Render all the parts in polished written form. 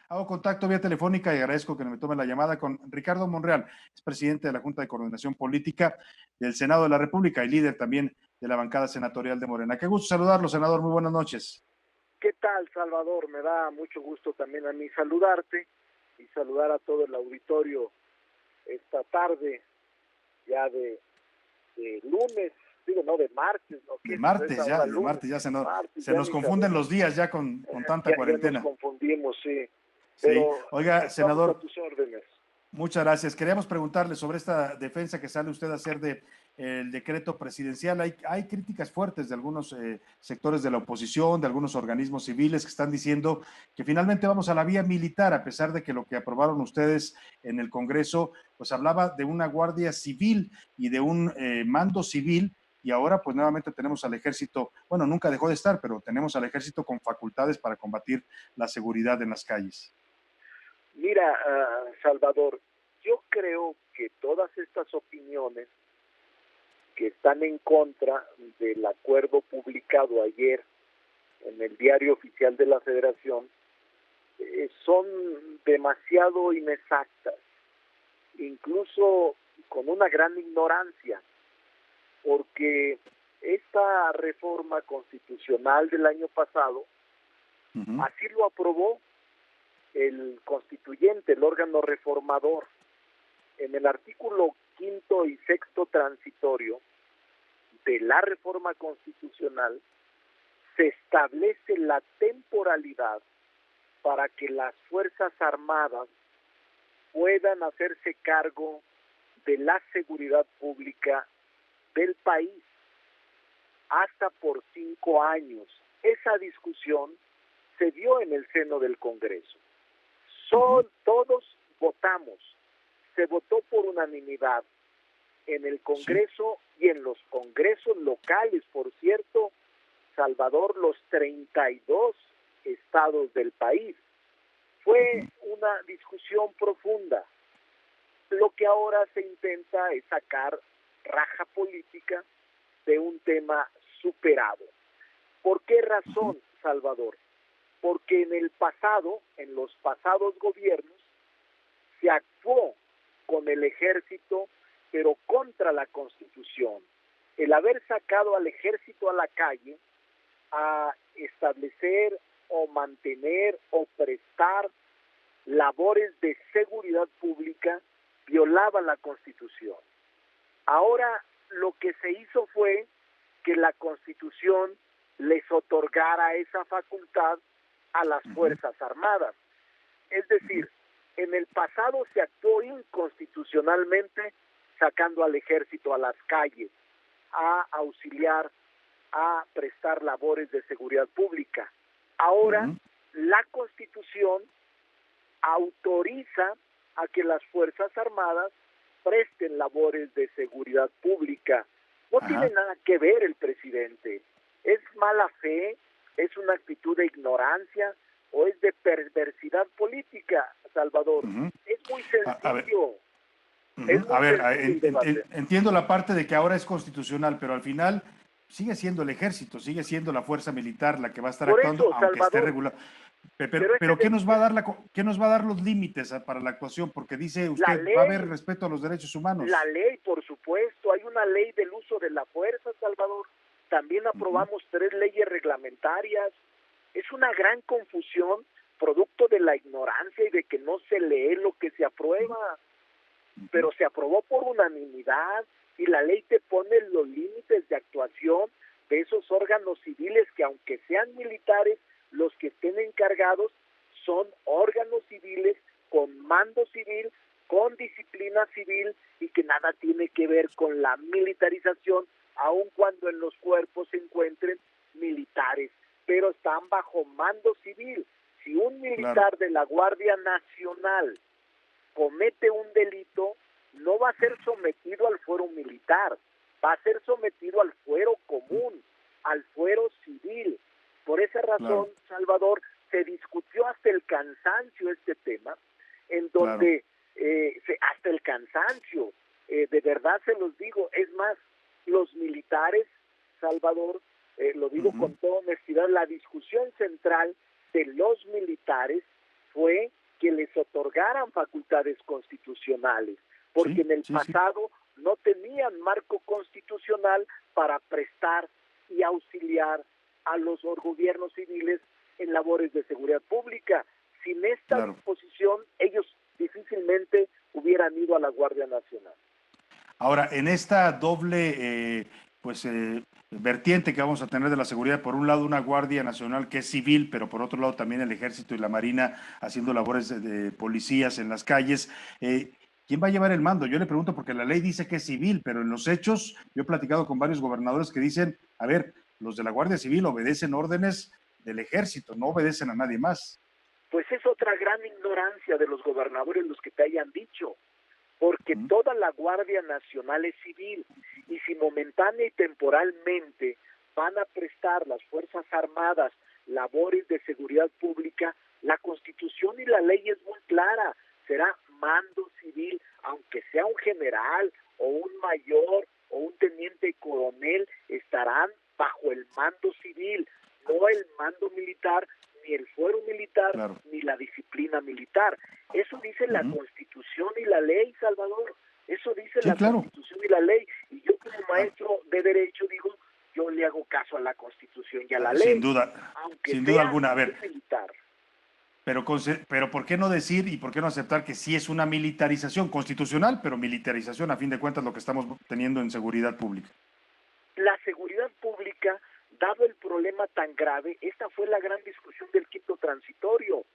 Hago contacto vía telefónica y agradezco que me tome la llamada con Ricardo Monreal, es presidente de la Junta de Coordinación Política del Senado de la República y líder también de la bancada senatorial de Morena. Qué gusto saludarlo, senador. Muy buenas noches. ¿Qué tal, Salvador? Me da mucho gusto también a mí saludarte y saludar a todo el auditorio esta tarde, ya de lunes, digo, no, de martes, ¿no? De ¿Qué es martes esa ya, hora de lunes? martes ya Martes, se ya nos ni confunden sabemos. los días ya con tanta Ya nos cuarentena. confundimos, sí. Sí. Pero Oiga, estamos a senador, tus órdenes. muchas gracias. Queríamos preguntarle sobre esta defensa que sale usted a hacer de el decreto presidencial. Hay críticas fuertes de algunos sectores de la oposición, de algunos organismos civiles que están diciendo que finalmente vamos a la vía militar, a pesar de que lo que aprobaron ustedes en el Congreso, pues hablaba de una guardia civil y de un mando civil. Y ahora pues nuevamente tenemos al ejército, bueno, nunca dejó de estar, pero tenemos al ejército con facultades para combatir la seguridad en las calles. Mira, Salvador, yo creo que todas estas opiniones que están en contra del acuerdo publicado ayer en el Diario Oficial de la Federación son demasiado inexactas, incluso con una gran ignorancia, porque esta reforma constitucional del año pasado así lo aprobó el constituyente, el órgano reformador. En el artículo 5º y 6º transitorio de la reforma constitucional se establece la temporalidad para que las Fuerzas Armadas puedan hacerse cargo de la seguridad pública del país hasta por 5 años. Esa discusión se dio en el seno del Congreso. Todos votamos, se votó por unanimidad en el Congreso y en los congresos locales, por cierto, Salvador, los 32 estados del país. Fue una discusión profunda. Lo que ahora se intenta es sacar raja política de un tema superado. ¿Por qué razón, Salvador? Porque en el pasado, en los pasados gobiernos, se actuó con el ejército, pero contra la Constitución. El haber sacado al ejército a la calle a establecer o mantener o prestar labores de seguridad pública violaba la Constitución. Ahora lo que se hizo fue que la Constitución les otorgara esa facultad a las Fuerzas Armadas. Es decir, en el pasado se actuó inconstitucionalmente sacando al ejército a las calles a auxiliar, a prestar labores de seguridad pública. Ahora la Constitución autoriza a que las Fuerzas Armadas presten labores de seguridad pública. No tiene nada que ver el presidente. ¿Es mala fe? ¿Es una actitud de ignorancia? ¿O es de perversidad política, Salvador? Es muy sencillo. Entiendo la parte de que ahora es constitucional, pero al final sigue siendo el ejército, sigue siendo la fuerza militar la que va a estar Por actuando, eso, aunque esté Salvador, regulado. Pero ¿qué nos va a dar qué nos va a dar los límites para la actuación? Porque dice la usted, va a haber ley, respeto a los derechos la humanos. ley, por supuesto. Hay una ley del uso de la fuerza, Salvador. También aprobamos 3 leyes reglamentarias. Es una gran confusión, producto de la ignorancia y de que no se lee lo que se aprueba. Pero se aprobó por unanimidad y la ley te pone los límites de actuación de esos órganos civiles que, aunque sean militares, los que estén encargados son órganos civiles con mando civil, con disciplina civil y que nada tiene que ver con la militarización, aun cuando en los cuerpos se encuentren militares, pero están bajo mando civil. Si un militar de la Guardia Nacional comete un delito, no va a ser sometido al fuero militar, va a ser sometido al fuero común, al fuero civil. Por esa razón, Salvador, se discutió hasta el cansancio este tema, en donde hasta el cansancio, de verdad se los digo, es más, los militares, Salvador, lo digo con toda honestidad, la discusión central de los militares fue delegaran facultades constitucionales, porque Sí, en el sí, sí, pasado no tenían marco constitucional para prestar y auxiliar a los gobiernos civiles en labores de seguridad pública. Sin esta claro. disposición, ellos difícilmente hubieran ido a la Guardia Nacional. Ahora, en esta doble vertiente que vamos a tener de la seguridad, por un lado una Guardia Nacional que es civil, pero por otro lado también el Ejército y la Marina haciendo labores de policías en las calles. ¿Quién va a llevar el mando? Yo le pregunto porque la ley dice que es civil, pero en los hechos yo he platicado con varios gobernadores que dicen, a ver, los de la Guardia Civil obedecen órdenes del Ejército, no obedecen a nadie más. Pues es otra gran ignorancia de los gobernadores los que te hayan dicho, porque ¿Mm? toda la Guardia Nacional es civil, y si momentánea y temporalmente van a prestar las Fuerzas Armadas labores de seguridad pública, la Constitución y la ley es muy clara, será mando civil, aunque sea un general o un mayor o un teniente coronel, estarán bajo el mando civil, no el mando militar, ni el fuero militar, Claro. ni la disciplina militar. Eso dice la Ujú. Constitución y la ley, Salvador. Eso dice Sí, la claro. Constitución y la ley. Y yo como Ah, maestro de Derecho digo, yo le hago caso a la Constitución y a la ley, aunque sin duda sea alguna. A ver, un militar. pero ¿por qué no decir y por qué no aceptar que sí es una militarización constitucional, pero militarización a fin de cuentas lo que estamos teniendo en seguridad pública? La seguridad pública, dado el problema tan grave, esta fue la gran discusión del quinto transitorio.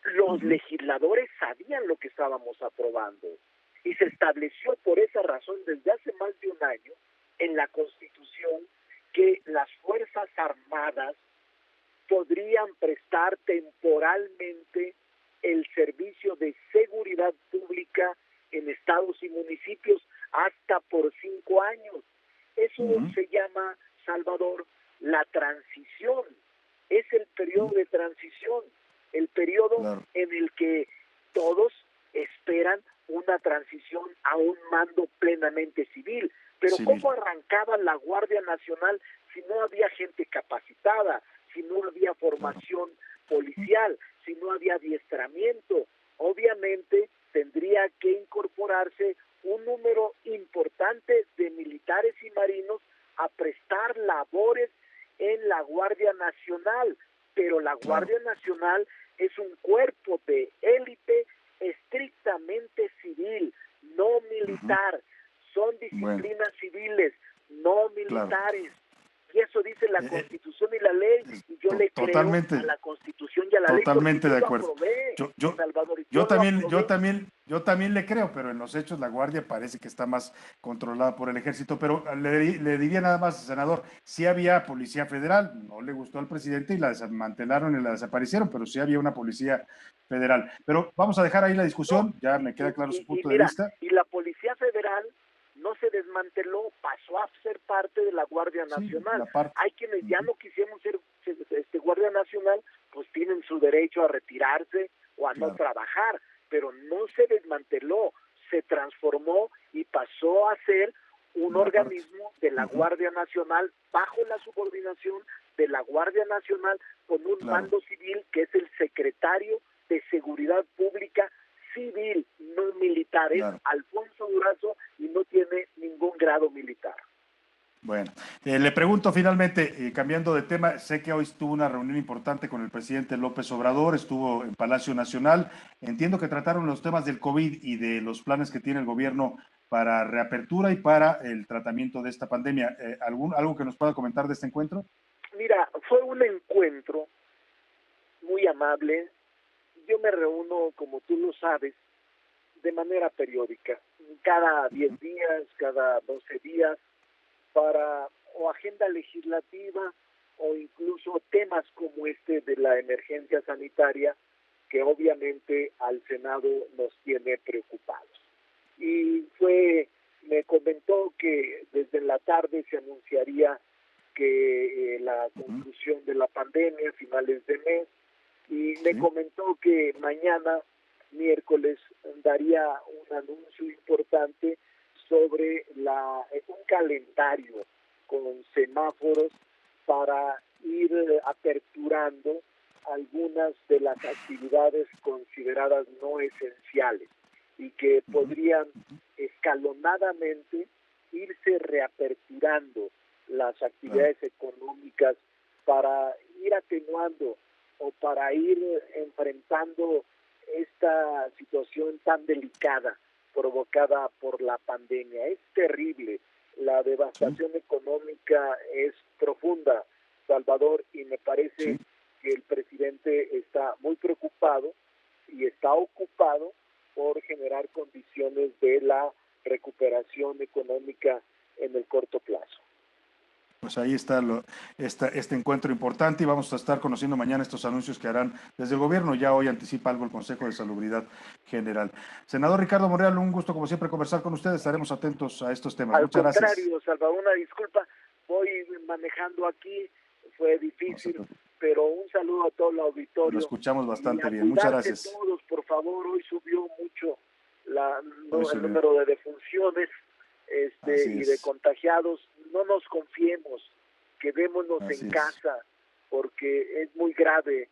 Los Ujú. legisladores sabían lo que estábamos aprobando y se estableció por esa razón desde hace más de un año en la Constitución que las Fuerzas Armadas podrían prestar temporalmente el servicio de seguridad pública en estados y municipios hasta por 5 años. Eso Ujú. se llama, Salvador, la transición. Es el periodo Ujú. de transición, el periodo Claro, en el que todos esperan una transición a un mando plenamente civil. Pero civil. ¿cómo arrancaba la Guardia Nacional si no había gente capacitada, si no había Claro. formación policial, si no había adiestramiento? Obviamente tendría que incorporarse un número importante de militares y marinos a prestar labores en la Guardia Nacional, pero la Claro. Guardia Nacional es un cuerpo de élite estrictamente civil, no Ujú. militar. Son Bueno, disciplinas civiles, no claro. militares. Y eso dice la Eh, eh, Constitución y la ley, y yo le creo a Totalmente, la Constitución y a la ley porque totalmente yo de lo acuerdo. aprobé, Yo, yo, Salvador, y yo yo lo también, yo aprobé. también, yo también le creo, pero en los hechos la Guardia parece que está más controlada por el ejército. Pero le diría nada más, senador, sí había policía federal, no le gustó al presidente y la desmantelaron y la desaparecieron, pero sí había una policía federal. Pero vamos a dejar ahí la No, discusión, ya me queda claro su y punto de mira, vista. y la Policía Federal no se desmanteló, pasó a ser parte de la Guardia Sí, Nacional. la parte. Hay quienes ya Ujú. no quisieron ser Guardia Nacional, pues tienen su derecho a retirarse o a no Claro, trabajar, pero no se desmanteló, se transformó y pasó a ser un la parte. organismo de la Ujú. Guardia Nacional bajo la subordinación de la Guardia Nacional con un Claro. mando civil que es el secretario de Seguridad Pública civil, no militar. Es Claro. Alfonso Durazo y no tiene ningún grado militar. Bueno, le pregunto finalmente, cambiando de tema, sé que hoy tuvo una reunión importante con el presidente López Obrador, estuvo en Palacio Nacional. Entiendo que trataron los temas del COVID y de los planes que tiene el gobierno para reapertura y para el tratamiento de esta pandemia. ¿Algo que nos pueda comentar de este encuentro? Mira, fue un encuentro muy amable. Yo me reúno, como tú lo sabes, de manera periódica, cada 10 días, cada 12 días, para o agenda legislativa o incluso temas como este de la emergencia sanitaria que obviamente al Senado nos tiene preocupados. Y me comentó que desde la tarde se anunciaría que la Ujú. conclusión de la pandemia a finales de mes, y me Sí, comentó que mañana, miércoles, daría un anuncio importante sobre un calendario con semáforos para ir aperturando algunas de las actividades consideradas no esenciales y que podrían escalonadamente irse reaperturando las actividades económicas para ir atenuando o para ir enfrentando esta situación tan delicada provocada por la pandemia. Es terrible, la devastación económica es profunda, Salvador, y me parece que el presidente está muy preocupado y está ocupado por generar condiciones de la recuperación económica en el corto plazo. Pues ahí está este encuentro importante y vamos a estar conociendo mañana estos anuncios que harán desde el gobierno. Ya hoy anticipa algo el Consejo de Salubridad General. Senador Ricardo Monreal, un gusto como siempre conversar con ustedes. Estaremos atentos a estos temas. Muchas gracias. Al contrario, Salvador, una disculpa. Voy manejando aquí, fue difícil, pero un saludo a todo el auditorio. Lo escuchamos bastante bien. Muchas gracias. Todos, por favor, hoy subió mucho el número de defunciones y de contagiados. No nos confiemos, quedémonos en casa, porque es muy grave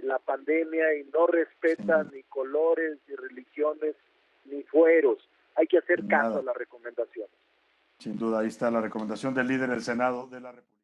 la pandemia y no respetan ni colores, ni religiones, ni fueros. Hay que hacer caso a las recomendaciones. Sin duda, ahí está la recomendación del líder del Senado de la República.